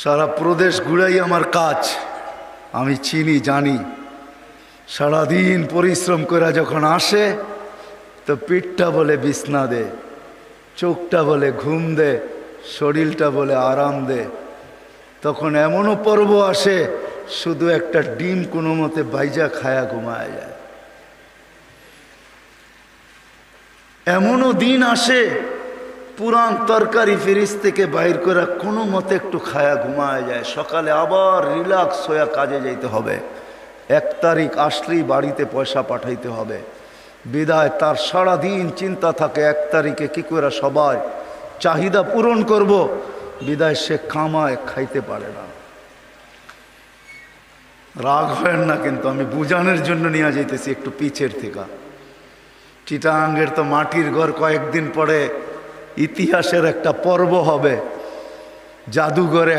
সারা প্রদেশ ঘুরাই আমার কাজ, আমি চিনি জানি। সারাদিন পরিশ্রম করে যখন আসে তো পিঠটা বলে বিছনা দে, চোখটা বলে ঘুম দে, শরীরটা বলে আরাম দে। তখন এমনও পর্ব আসে শুধু একটা ডিম কোনো মতে বাইজা খায়া ঘুমায় যায়। এমনও দিন আসে পুরান তরকারি ফ্রিজ থেকে বাইর করে কোনো মতে একটু খায়া ঘুমায় যায়, সকালে আবার রিল্যাক্স হয়ে কাজে যাইতে হবে। 1 তারিখ আসলেই বাড়িতে পয়সা পাঠাইতে হবে, বিদায় তার সারাদিন চিন্তা থাকে 1 তারিখে কি করে সবাই চাহিদা পূরণ করব, বিদায় সে কামায় খাইতে পারে না। রাগ হয় না কিন্তু, আমি বুঝানোর জন্য নিয়ে যাইতেছি একটু পিছের থেকে। চিটাঙ্গের তো মাটির ঘর কয়েকদিন পরে ইতিহাসের একটা পর্ব হবে, জাদুঘরে